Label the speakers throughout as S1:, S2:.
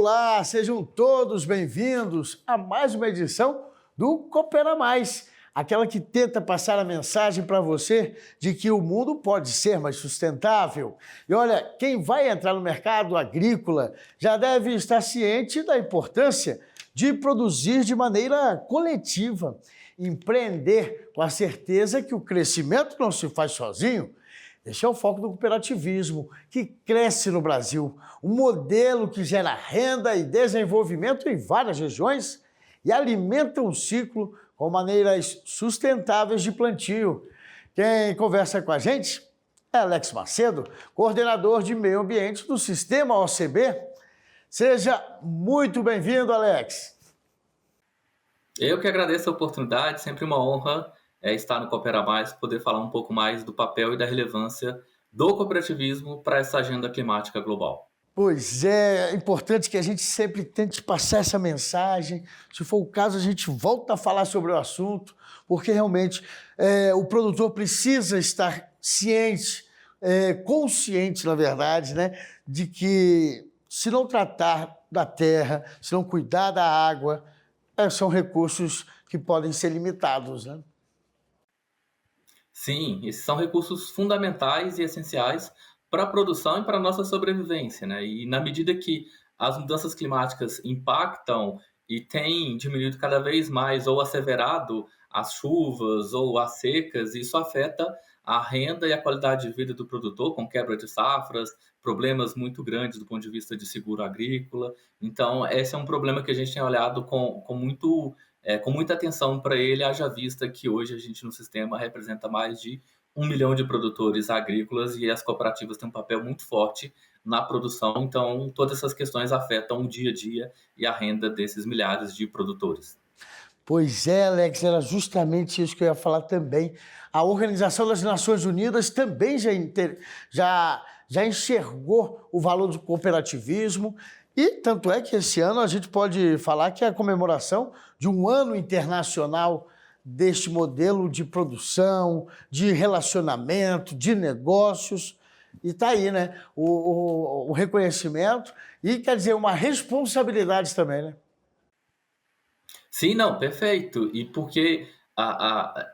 S1: Olá, sejam todos bem-vindos a mais uma edição do Coopera Mais, aquela que tenta passar a mensagem para você de que o mundo pode ser mais sustentável. E olha, quem vai entrar no mercado agrícola já deve estar ciente da importância de produzir de maneira coletiva, empreender com a certeza que o crescimento não se faz sozinho. Este é o foco do cooperativismo, que cresce no Brasil, um modelo que gera renda e desenvolvimento em várias regiões e alimenta um ciclo com maneiras sustentáveis de plantio. Quem conversa com a gente é Alex Macedo, coordenador de meio ambiente do Sistema OCB. Seja muito bem-vindo, Alex.
S2: Eu que agradeço a oportunidade, sempre uma honra estar no Coopera Mais, poder falar um pouco mais do papel e da relevância do cooperativismo para essa agenda climática global.
S1: Pois é importante que a gente sempre tente passar essa mensagem. Se for o caso, a gente volta a falar sobre o assunto, porque realmente o produtor precisa estar ciente, consciente, na verdade, né, de que se não tratar da terra, se não cuidar da água, são recursos que podem ser limitados, né?
S2: Sim, esses são recursos fundamentais e essenciais para a produção e para a nossa sobrevivência, né? E na medida que as mudanças climáticas impactam e têm diminuído cada vez mais ou asseverado as chuvas ou as secas, isso afeta a renda e a qualidade de vida do produtor, com quebra de safras, problemas muito grandes do ponto de vista de seguro agrícola. Então, esse é um problema que a gente tem olhado com muita atenção para ele, haja vista que hoje a gente no sistema representa mais de 1 milhão de produtores agrícolas e as cooperativas têm um papel muito forte na produção, então todas essas questões afetam o dia a dia e a renda desses milhares de produtores.
S1: Pois é, Alex, era justamente isso que eu ia falar também. A Organização das Nações Unidas também já enxergou o valor do cooperativismo e tanto é que esse ano a gente pode falar que é a comemoração de um ano internacional deste modelo de produção, de relacionamento, de negócios. E está aí, né? O reconhecimento e, quer dizer, uma responsabilidade também, né?
S2: Sim, não, perfeito. E porque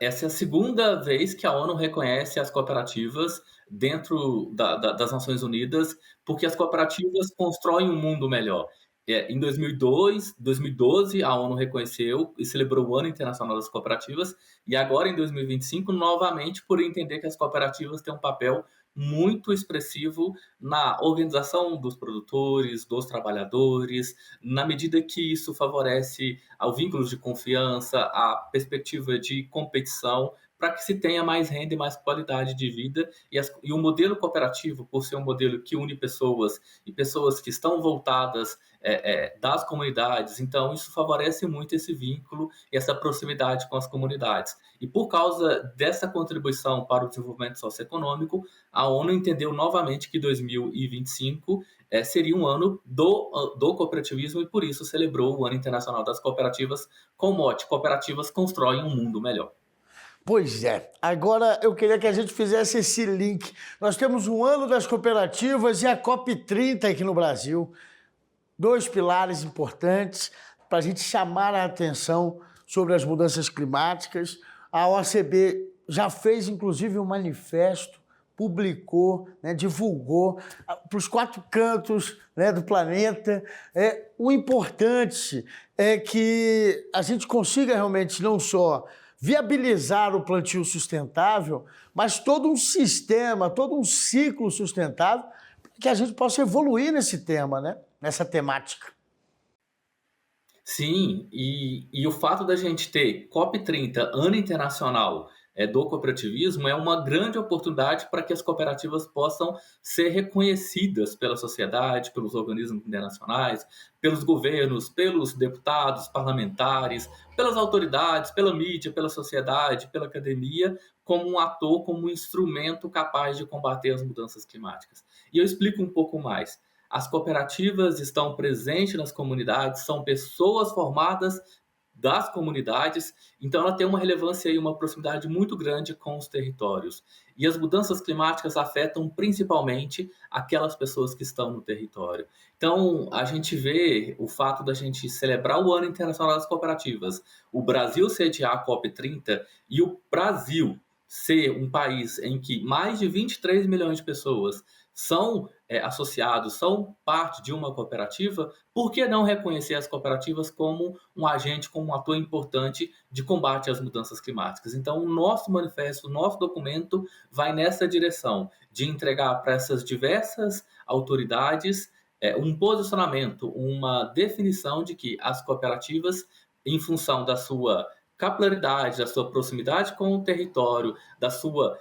S2: essa é a segunda vez que a ONU reconhece as cooperativas dentro das Nações Unidas, porque as cooperativas constroem um mundo melhor. Em 2012, a ONU reconheceu e celebrou o Ano Internacional das Cooperativas, e agora em 2025, novamente, por entender que as cooperativas têm um papel muito expressivo na organização dos produtores, dos trabalhadores, na medida que isso favorece ao vínculo de confiança, à perspectiva de competição, para que se tenha mais renda e mais qualidade de vida. E o modelo cooperativo, por ser um modelo que une pessoas e pessoas que estão voltadas das comunidades, então isso favorece muito esse vínculo e essa proximidade com as comunidades. E por causa dessa contribuição para o desenvolvimento socioeconômico, a ONU entendeu novamente que 2025 seria um ano do cooperativismo e por isso celebrou o Ano Internacional das Cooperativas com o mote Cooperativas constroem um mundo melhor.
S1: Pois é. Agora eu queria que a gente fizesse esse link. Nós temos um ano das cooperativas e a COP30 aqui no Brasil. Dois pilares importantes para a gente chamar a atenção sobre as mudanças climáticas. A OCB já fez, inclusive, um manifesto, publicou, né, divulgou para os 4 cantos, né, do planeta. O importante é que a gente consiga realmente não só viabilizar o plantio sustentável, mas todo um sistema, todo um ciclo sustentável, para que a gente possa evoluir nesse tema, né? Nessa temática.
S2: Sim, e o fato da gente ter COP30, Ano Internacional do Cooperativismo, é uma grande oportunidade para que as cooperativas possam ser reconhecidas pela sociedade, pelos organismos internacionais, pelos governos, pelos deputados, parlamentares, pelas autoridades, pela mídia, pela sociedade, pela academia, como um ator, como um instrumento capaz de combater as mudanças climáticas. E eu explico um pouco mais. As cooperativas estão presentes nas comunidades, são pessoas formadas das comunidades, então ela tem uma relevância e uma proximidade muito grande com os territórios. E as mudanças climáticas afetam principalmente aquelas pessoas que estão no território. Então, a gente vê o fato da gente celebrar o Ano Internacional das Cooperativas, o Brasil sediar a COP30 e o Brasil ser um país em que mais de 23 milhões de pessoas são associados, são parte de uma cooperativa, por que não reconhecer as cooperativas como um agente, como um ator importante de combate às mudanças climáticas? Então, o nosso manifesto, o nosso documento vai nessa direção de entregar para essas diversas autoridades um posicionamento, uma definição de que as cooperativas, em função da sua capilaridade, da sua proximidade com o território, da sua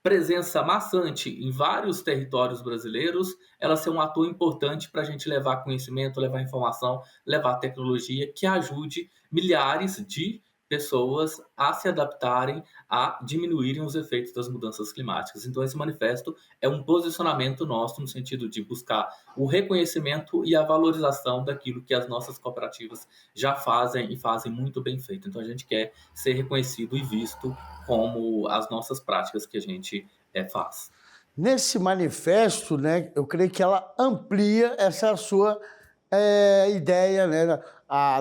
S2: presença maçante em vários territórios brasileiros, ela ser um ator importante para a gente levar conhecimento, levar informação, levar tecnologia que ajude milhares de pessoas a se adaptarem, a diminuírem os efeitos das mudanças climáticas. Então, esse manifesto é um posicionamento nosso no sentido de buscar o reconhecimento e a valorização daquilo que as nossas cooperativas já fazem e fazem muito bem feito. Então, a gente quer ser reconhecido e visto como as nossas práticas que a gente faz.
S1: Nesse manifesto, né, eu creio que ela amplia essa sua ideia, né,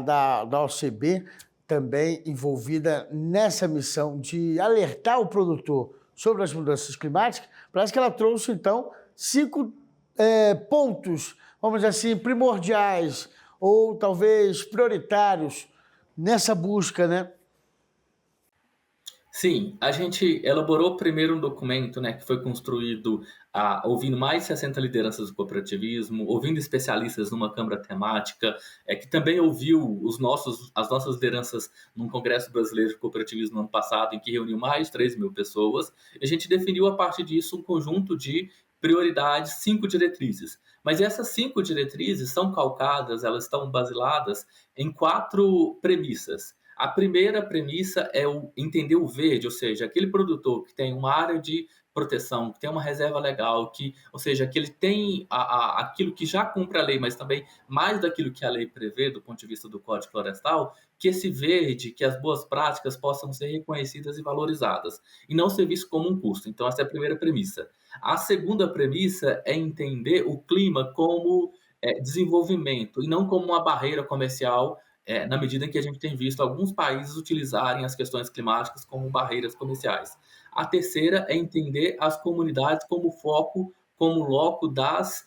S1: da OCB, também envolvida nessa missão de alertar o produtor sobre as mudanças climáticas. Parece que ela trouxe, então, 5 pontos, vamos dizer assim, primordiais ou talvez prioritários nessa busca, né?
S2: Sim, a gente elaborou primeiro um documento, né, que foi construído ouvindo mais de 60 lideranças do cooperativismo, ouvindo especialistas numa câmara temática, que também ouviu as nossas lideranças num Congresso Brasileiro de Cooperativismo no ano passado, em que reuniu mais de 3 mil pessoas. E a gente definiu, a partir disso, um conjunto de prioridades, 5 diretrizes. Mas essas 5 diretrizes são calcadas, elas estão basiladas em 4 premissas. A primeira premissa é entender o verde, ou seja, aquele produtor que tem uma área de proteção, que tem uma reserva legal, ou seja, que ele tem aquilo que já cumpre a lei, mas também mais daquilo que a lei prevê do ponto de vista do Código Florestal, que esse verde, que as boas práticas possam ser reconhecidas e valorizadas, e não ser visto como um custo. Então, essa é a primeira premissa. A segunda premissa é entender o clima como desenvolvimento e não como uma barreira comercial, na medida em que a gente tem visto alguns países utilizarem as questões climáticas como barreiras comerciais. A terceira é entender as comunidades como foco, como loco das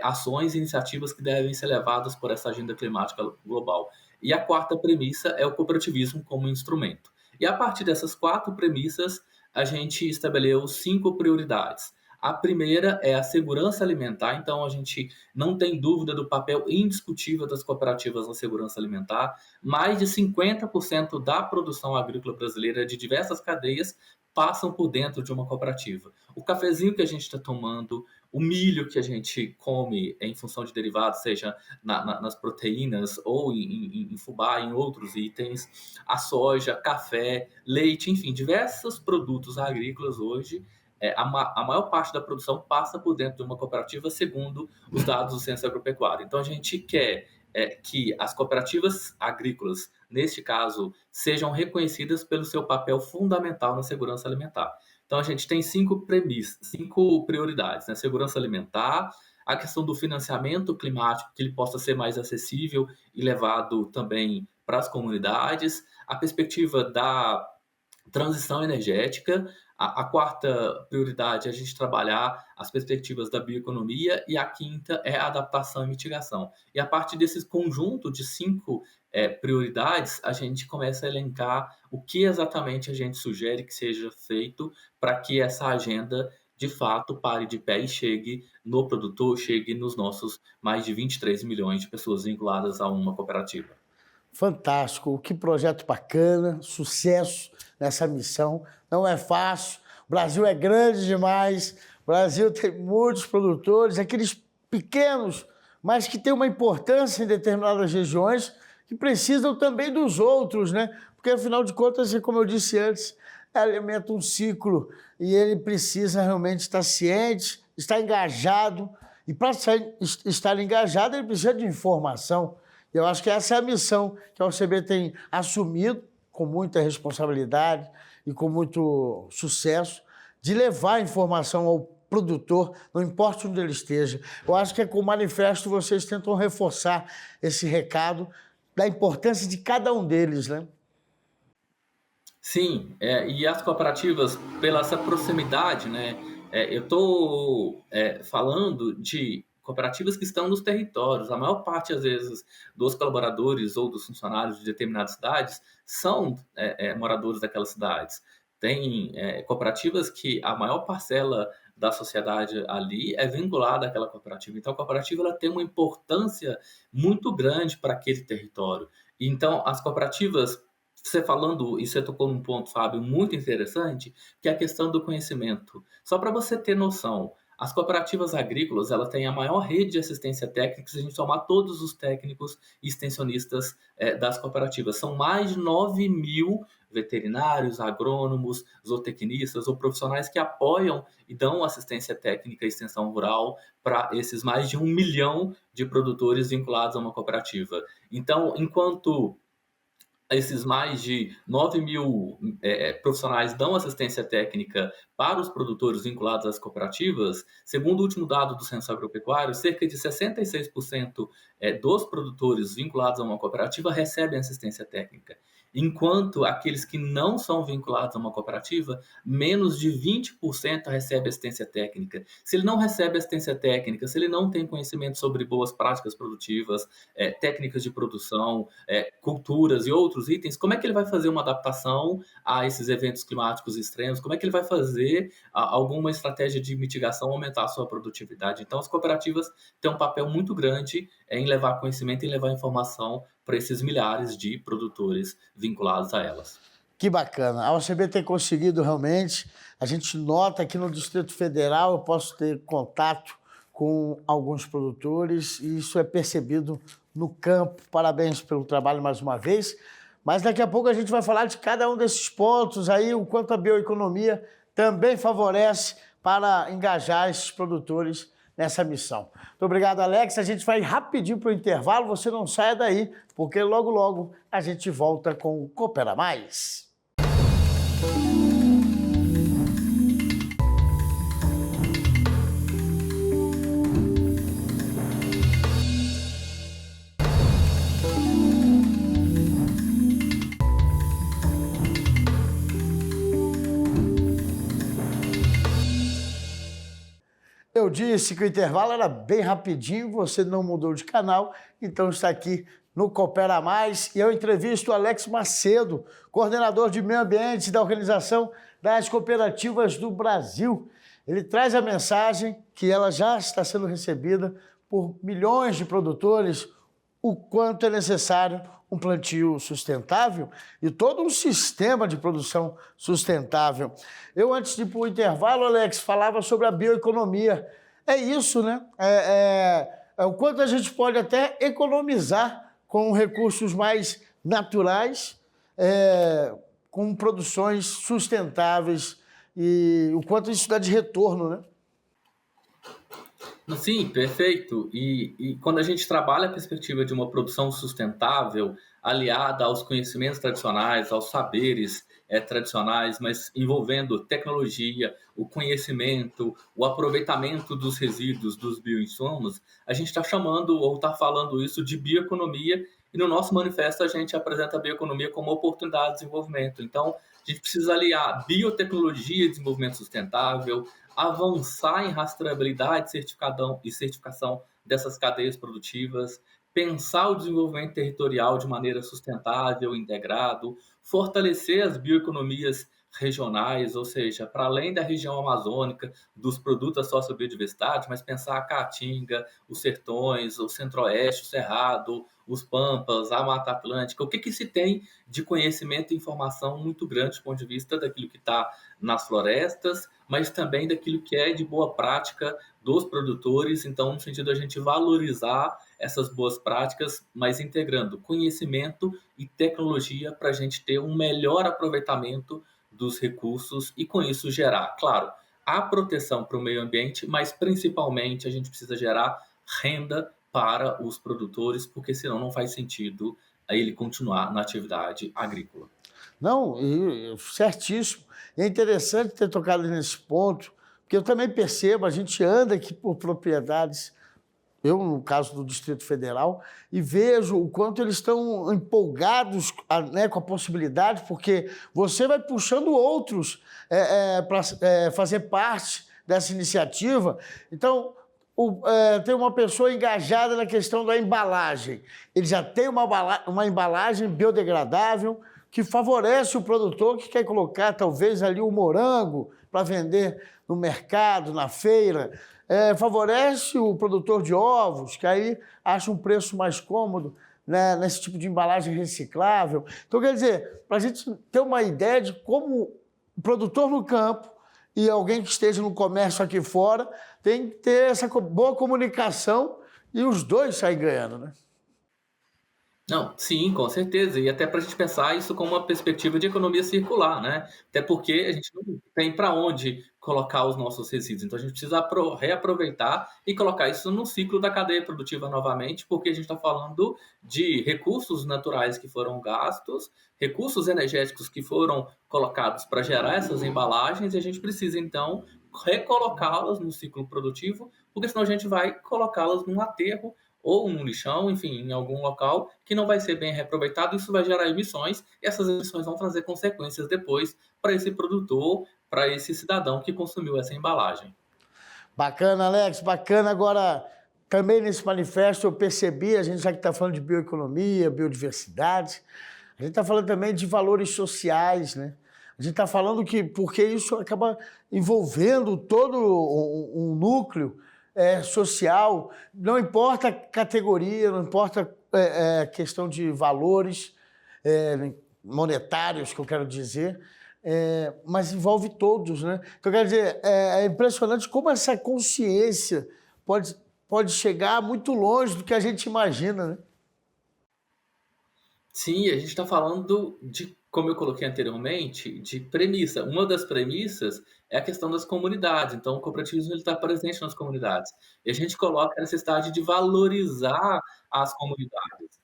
S2: ações e iniciativas que devem ser levadas por essa agenda climática global. E a quarta premissa é o cooperativismo como instrumento. E a partir dessas 4 premissas, a gente estabeleceu 5 prioridades. A primeira é a segurança alimentar, então a gente não tem dúvida do papel indiscutível das cooperativas na segurança alimentar. Mais de 50% da produção agrícola brasileira de diversas cadeias passam por dentro de uma cooperativa. O cafezinho que a gente está tomando, o milho que a gente come em função de derivados, seja nas proteínas ou em fubá, em outros itens, a soja, café, leite, enfim, diversos produtos agrícolas hoje, a maior parte da produção passa por dentro de uma cooperativa, segundo os dados do Censo Agropecuário. Então, a gente quer que as cooperativas agrícolas, neste caso, sejam reconhecidas pelo seu papel fundamental na segurança alimentar. Então, a gente tem 5 prioridades, né? Segurança alimentar, a questão do financiamento climático, que ele possa ser mais acessível e levado também para as comunidades, a perspectiva da transição energética. A quarta prioridade é a gente trabalhar as perspectivas da bioeconomia, e a quinta é a adaptação e mitigação. E a partir desse conjunto de 5 prioridades, a gente começa a elencar o que exatamente a gente sugere que seja feito para que essa agenda, de fato, pare de pé e chegue no produtor, chegue nos nossos mais de 23 milhões de pessoas vinculadas a uma cooperativa.
S1: Fantástico, que projeto bacana, sucesso nessa missão. Não é fácil, o Brasil é grande demais, o Brasil tem muitos produtores, aqueles pequenos, mas que têm uma importância em determinadas regiões, que precisam também dos outros, né? Porque, afinal de contas, como eu disse antes, alimenta um ciclo e ele precisa realmente estar ciente, estar engajado, e para estar engajado ele precisa de informação. Eu acho que essa é a missão que a OCB tem assumido com muita responsabilidade e com muito sucesso, de levar a informação ao produtor, não importa onde ele esteja. Eu acho que com o manifesto vocês tentam reforçar esse recado da importância de cada um deles, né?
S2: Sim, e as cooperativas, pela essa proximidade, né? Eu estou falando de cooperativas que estão nos territórios. A maior parte, às vezes, dos colaboradores ou dos funcionários de determinadas cidades são moradores daquelas cidades. Tem cooperativas que a maior parcela da sociedade ali é vinculada àquela cooperativa. Então, a cooperativa ela tem uma importância muito grande para aquele território. Então, as cooperativas você falando, e você tocou num ponto, Fábio, muito interessante, que é a questão do conhecimento. Só para você ter noção, as cooperativas agrícolas, ela têm a maior rede de assistência técnica, se a gente somar todos os técnicos e extensionistas das cooperativas. São mais de 9.000 veterinários, agrônomos, zootecnistas ou profissionais que apoiam e dão assistência técnica e extensão rural para esses mais de 1 milhão de produtores vinculados a uma cooperativa. Então, enquanto esses mais de 9.000 profissionais dão assistência técnica para os produtores vinculados às cooperativas, segundo o último dado do Censo Agropecuário, cerca de 66% dos produtores vinculados a uma cooperativa recebem assistência técnica, enquanto aqueles que não são vinculados a uma cooperativa, menos de 20% recebem assistência técnica. Se ele não recebe assistência técnica, se ele não tem conhecimento sobre boas práticas produtivas, técnicas de produção, culturas e outros itens, como é que ele vai fazer uma adaptação a esses eventos climáticos extremos? Como é que ele vai fazer alguma estratégia de mitigação, aumentar a sua produtividade? Então, as cooperativas têm um papel muito grande em levar conhecimento e levar informação para esses milhares de produtores vinculados a elas.
S1: Que bacana. A OCB tem conseguido realmente. A gente nota aqui no Distrito Federal, eu posso ter contato com alguns produtores e isso é percebido no campo. Parabéns pelo trabalho mais uma vez. Mas daqui a pouco a gente vai falar de cada um desses pontos aí, o quanto a bioeconomia também favorece para engajar esses produtores nessa missão. Muito obrigado, Alex. A gente vai rapidinho para o intervalo, você não saia daí, porque logo, logo a gente volta com o Coopera Mais. Eu disse que o intervalo era bem rapidinho, você não mudou de canal, então está aqui no Coopera Mais e eu entrevisto o Alex Macedo, coordenador de meio ambiente da Organização das Cooperativas do Brasil. Ele traz a mensagem que ela já está sendo recebida por milhões de produtores, o quanto é necessário um plantio sustentável e todo um sistema de produção sustentável. Eu, antes de ir para o intervalo, Alex, falava sobre a bioeconomia. É isso, né? O quanto a gente pode até economizar com recursos mais naturais, com produções sustentáveis e o quanto isso dá de retorno, né?
S2: Sim, perfeito. E quando a gente trabalha a perspectiva de uma produção sustentável, aliada aos conhecimentos tradicionais, aos saberes tradicionais, mas envolvendo tecnologia, o conhecimento, o aproveitamento dos resíduos, dos bioinsumos, a gente está chamando ou está falando isso de bioeconomia, e no nosso manifesto a gente apresenta a bioeconomia como oportunidade de desenvolvimento. Então, a gente precisa aliar biotecnologia e desenvolvimento sustentável, avançar em rastreabilidade e certificação dessas cadeias produtivas, pensar o desenvolvimento territorial de maneira sustentável, integrado, fortalecer as bioeconomias regionais, ou seja, para além da região amazônica, dos produtos da sociobiodiversidade, mas pensar a Caatinga, os sertões, o centro-oeste, o cerrado, os pampas, a Mata Atlântica, o que se tem de conhecimento e informação muito grande do ponto de vista daquilo que está nas florestas, mas também daquilo que é de boa prática dos produtores, então no sentido de a gente valorizar essas boas práticas, mas integrando conhecimento e tecnologia para a gente ter um melhor aproveitamento dos recursos e com isso gerar, claro, a proteção para o meio ambiente, mas principalmente a gente precisa gerar renda para os produtores, porque senão não faz sentido ele continuar na atividade agrícola.
S1: Não, certíssimo. É interessante ter tocado nesse ponto, porque eu também percebo, a gente anda aqui por propriedades, eu no caso do Distrito Federal, e vejo o quanto eles estão empolgados, né, com a possibilidade, porque você vai puxando outros para fazer parte dessa iniciativa. Então, tem uma pessoa engajada na questão da embalagem. Ele já tem uma embalagem biodegradável que favorece o produtor que quer colocar talvez ali um morango para vender no mercado, na feira. Favorece o produtor de ovos, que aí acha um preço mais cômodo, né, nesse tipo de embalagem reciclável. Então, quer dizer, para a gente ter uma ideia de como o produtor no campo e alguém que esteja no comércio aqui fora tem que ter essa boa comunicação e os dois saem ganhando, né?
S2: Não, sim, com certeza. E até para a gente pensar isso como uma perspectiva de economia circular, né? Até porque a gente não tem para onde colocar os nossos resíduos. Então a gente precisa reaproveitar e colocar isso no ciclo da cadeia produtiva novamente, porque a gente está falando de recursos naturais que foram gastos, recursos energéticos que foram colocados para gerar essas embalagens, e a gente precisa então recolocá-las no ciclo produtivo, porque senão a gente vai colocá-las num aterro ou no lixão, enfim, em algum local que não vai ser bem reaproveitado. Isso vai gerar emissões, e essas emissões vão trazer consequências depois para esse produtor, para esse cidadão que consumiu essa embalagem.
S1: Bacana, Alex, bacana. Agora, também nesse manifesto eu percebi, a gente já que está falando de bioeconomia, biodiversidade, a gente está falando também de valores sociais, né? A gente está falando que, porque isso acaba envolvendo todo um núcleo social, não importa a categoria, não importa questão de valores monetários, que eu quero dizer, mas envolve todos, né? Então, quer dizer, é impressionante como essa consciência pode chegar muito longe do que a gente imagina, né?
S2: Sim, a gente está falando de, como eu coloquei anteriormente, de premissa. Uma das premissas é a questão das comunidades. Então, o cooperativismo está presente nas comunidades. E a gente coloca a necessidade de valorizar as comunidades.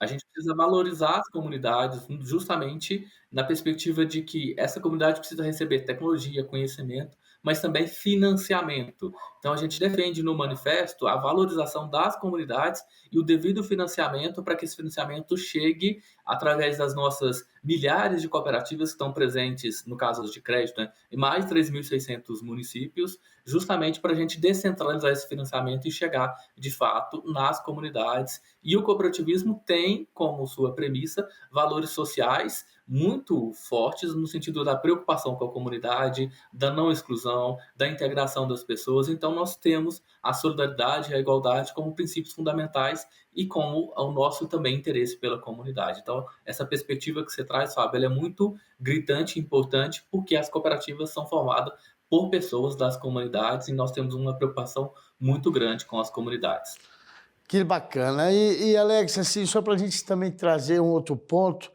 S2: A gente precisa valorizar as comunidades justamente na perspectiva de que essa comunidade precisa receber tecnologia, conhecimento, mas também financiamento. Então, a gente defende no manifesto a valorização das comunidades e o devido financiamento para que esse financiamento chegue através das nossas milhares de cooperativas que estão presentes, no caso de crédito, né, em mais de 3.600 municípios, justamente para a gente descentralizar esse financiamento e chegar, de fato, nas comunidades. E o cooperativismo tem como sua premissa valores sociais muito fortes no sentido da preocupação com a comunidade, da não exclusão, da integração das pessoas. Então, nós temos a solidariedade e a igualdade como princípios fundamentais e como o nosso também interesse pela comunidade. Então, essa perspectiva que você traz, Fábio, ela é muito gritante e importante, porque as cooperativas são formadas por pessoas das comunidades e nós temos uma preocupação muito grande com as comunidades.
S1: Que bacana. E Alex, assim, só para a gente também trazer um outro ponto,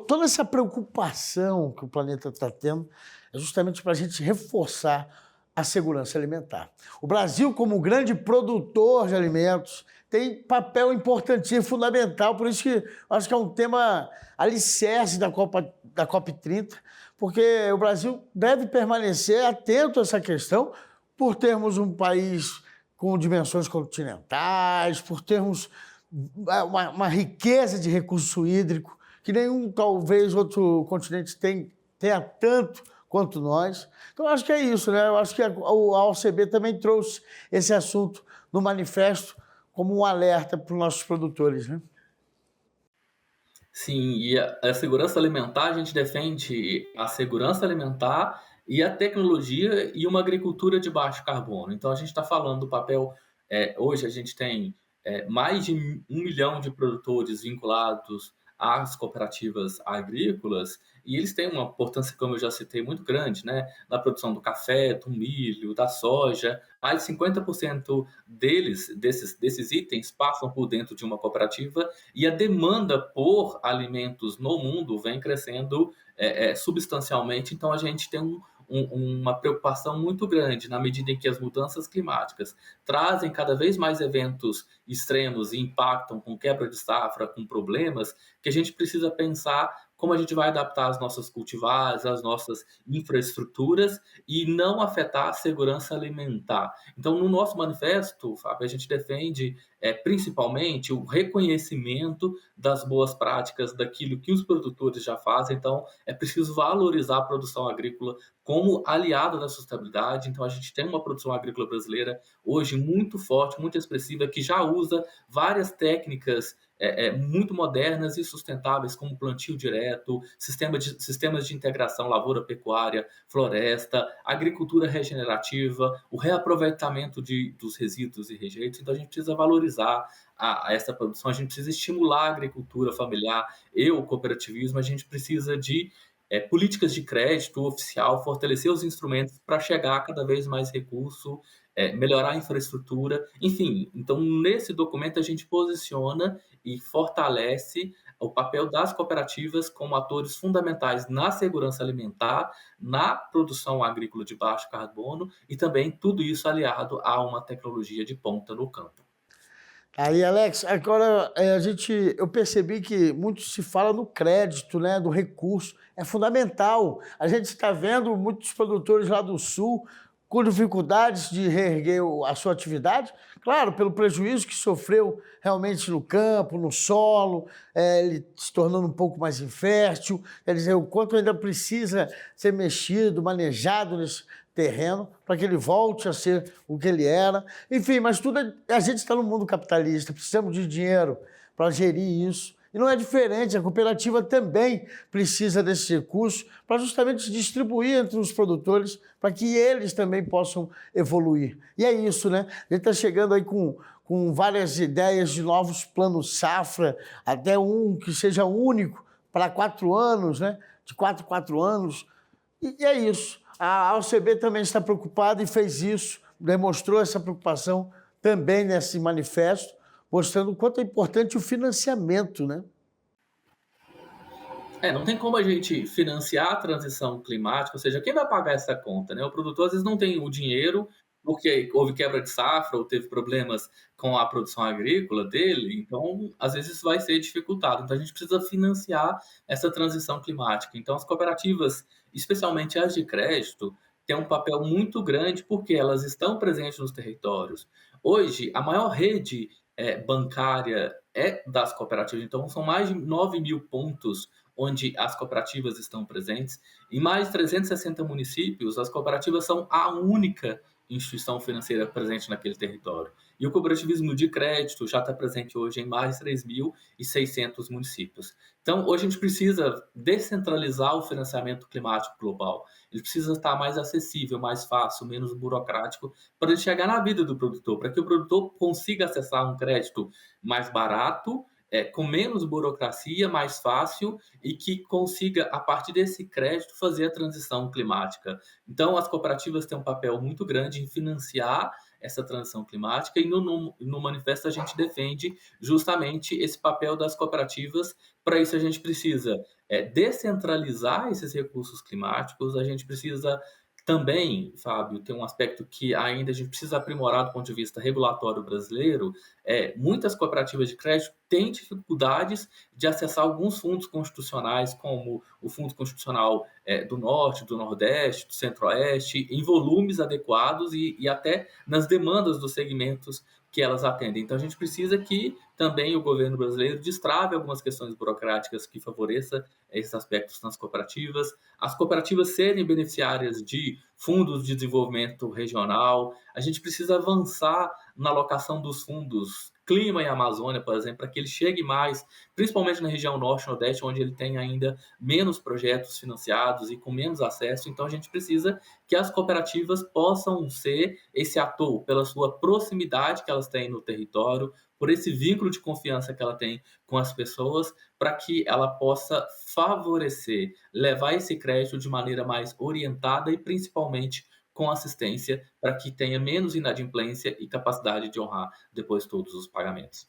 S1: toda essa preocupação que o planeta está tendo é justamente para a gente reforçar a segurança alimentar. O Brasil, como grande produtor de alimentos, tem papel importantíssimo, fundamental, por isso que acho que é um tema alicerce da COP30, porque o Brasil deve permanecer atento a essa questão, por termos um país com dimensões continentais, por termos uma riqueza de recurso hídrico que nenhum, talvez, outro continente tenha tanto quanto nós. Então, acho que é isso, né? Eu acho que a OCB também trouxe esse assunto no manifesto como um alerta para os nossos produtores, né?
S2: Sim, e a segurança alimentar, a gente defende a segurança alimentar e a tecnologia e uma agricultura de baixo carbono. Então, a gente está falando do papel. Hoje, a gente tem mais de 1 milhão de produtores vinculados às cooperativas agrícolas, e eles têm uma importância, como eu já citei, muito grande, né? Na produção do café, do milho, da soja. Mais de 50% desses itens passam por dentro de uma cooperativa, e a demanda por alimentos no mundo vem crescendo substancialmente. Então, a gente tem uma preocupação muito grande na medida em que as mudanças climáticas trazem cada vez mais eventos extremos e impactam com quebra de safra, com problemas, que a gente precisa pensar como a gente vai adaptar as nossas cultivares, as nossas infraestruturas e não afetar a segurança alimentar. Então, no nosso manifesto, Fábio, a gente defende principalmente o reconhecimento das boas práticas, daquilo que os produtores já fazem. Então, é preciso valorizar a produção agrícola como aliada da sustentabilidade. Então, a gente tem uma produção agrícola brasileira hoje muito forte, muito expressiva, que já usa várias técnicas muito modernas e sustentáveis, como plantio direto, sistemas de integração lavoura-pecuária, floresta, agricultura regenerativa, o reaproveitamento dos resíduos e rejeitos. Então, a gente precisa valorizar essa produção, a gente precisa estimular a agricultura familiar e o cooperativismo, a gente precisa de políticas de crédito oficial, fortalecer os instrumentos para chegar a cada vez mais recurso, melhorar a infraestrutura, enfim. Então, nesse documento, a gente posiciona e fortalece o papel das cooperativas como atores fundamentais na segurança alimentar, na produção agrícola de baixo carbono e também tudo isso aliado a uma tecnologia de ponta no campo.
S1: Aí, Alex, agora eu percebi que muito se fala no crédito, né, do recurso. É fundamental. A gente está vendo muitos produtores lá do Sul com dificuldades de reerguer a sua atividade, claro, pelo prejuízo que sofreu realmente no campo, no solo, ele se tornando um pouco mais infértil, quer dizer, o quanto ainda precisa ser mexido, manejado nesse terreno para que ele volte a ser o que ele era. Enfim, mas a gente está no mundo capitalista, precisamos de dinheiro para gerir isso. E não é diferente, a cooperativa também precisa desses recursos para justamente distribuir entre os produtores, para que eles também possam evoluir. E é isso, né? A gente está chegando aí com várias ideias de novos planos safra, até um que seja único para 4 anos, né? De 4 em 4 anos. E é isso. A OCB também está preocupada e fez isso, demonstrou essa preocupação também nesse manifesto, mostrando o quanto é importante o financiamento, né?
S2: Não tem como a gente financiar a transição climática, ou seja, quem vai pagar essa conta, né? O produtor às vezes não tem o dinheiro porque houve quebra de safra ou teve problemas com a produção agrícola dele, então às vezes isso vai ser dificultado. Então a gente precisa financiar essa transição climática. Então as cooperativas, especialmente as de crédito, têm um papel muito grande porque elas estão presentes nos territórios. Hoje, a maior rede bancária é das cooperativas, então são mais de 9.000 pontos onde as cooperativas estão presentes. Em mais de 360 municípios, as cooperativas são a única instituição financeira presente naquele território. E o cooperativismo de crédito já está presente hoje em mais de 3.600 municípios. Então, hoje a gente precisa descentralizar o financiamento climático global. Ele precisa estar mais acessível, mais fácil, menos burocrático, para ele chegar na vida do produtor, para que o produtor consiga acessar um crédito mais barato, com menos burocracia, mais fácil e que consiga, a partir desse crédito, fazer a transição climática. Então, as cooperativas têm um papel muito grande em financiar essa transição climática e no manifesto a gente defende justamente esse papel das cooperativas. Para isso, a gente precisa descentralizar esses recursos climáticos, a gente precisa também, Fábio, tem um aspecto que ainda a gente precisa aprimorar do ponto de vista regulatório brasileiro. Muitas cooperativas de crédito têm dificuldades de acessar alguns fundos constitucionais, como o Fundo Constitucional do Norte, do Nordeste, do Centro-Oeste, em volumes adequados e até nas demandas dos segmentos que elas atendem. Então, a gente precisa que também o governo brasileiro destrave algumas questões burocráticas que favoreçam esses aspectos nas cooperativas, as cooperativas serem beneficiárias de fundos de desenvolvimento regional. A gente precisa avançar na alocação dos fundos Clima e Amazônia, por exemplo, para que ele chegue mais, principalmente na região norte e nordeste, onde ele tem ainda menos projetos financiados e com menos acesso. Então, a gente precisa que as cooperativas possam ser esse ator pela sua proximidade que elas têm no território, por esse vínculo de confiança que ela tem com as pessoas, para que ela possa favorecer, levar esse crédito de maneira mais orientada e principalmente com assistência para que tenha menos inadimplência e capacidade de honrar depois todos os pagamentos.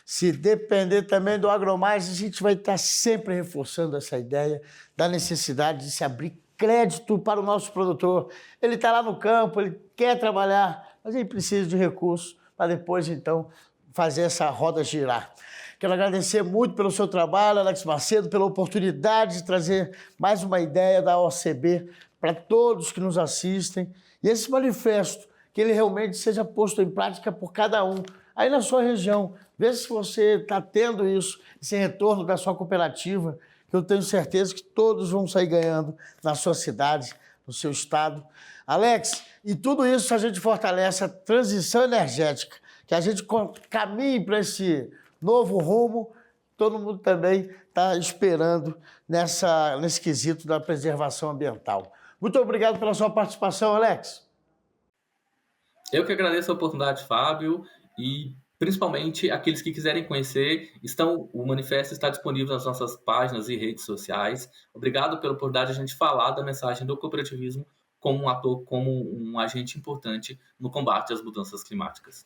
S1: Se depender também do AgroMais, a gente vai estar sempre reforçando essa ideia da necessidade de se abrir crédito para o nosso produtor. Ele está lá no campo, ele quer trabalhar, mas ele precisa de recursos para depois, então, fazer essa roda girar. Quero agradecer muito pelo seu trabalho, Alex Macedo, pela oportunidade de trazer mais uma ideia da OCB para todos que nos assistem. E esse manifesto, que ele realmente seja posto em prática por cada um. Aí na sua região, vê se você está tendo isso, esse retorno da sua cooperativa, que eu tenho certeza que todos vão sair ganhando na sua cidade, no seu estado. Alex, e tudo isso a gente fortalece a transição energética, que a gente caminhe para esse novo rumo, todo mundo também está esperando nesse quesito da preservação ambiental. Muito obrigado pela sua participação, Alex.
S2: Eu que agradeço a oportunidade, Fábio, e principalmente aqueles que quiserem conhecer, o manifesto está disponível nas nossas páginas e redes sociais. Obrigado pela oportunidade de a gente falar da mensagem do cooperativismo como um ator, como um agente importante no combate às mudanças climáticas.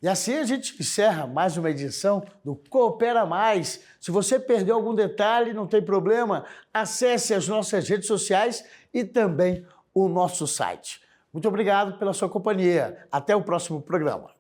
S1: E assim a gente encerra mais uma edição do Coopera Mais. Se você perdeu algum detalhe, não tem problema, acesse as nossas redes sociais e também o nosso site. Muito obrigado pela sua companhia. Até o próximo programa.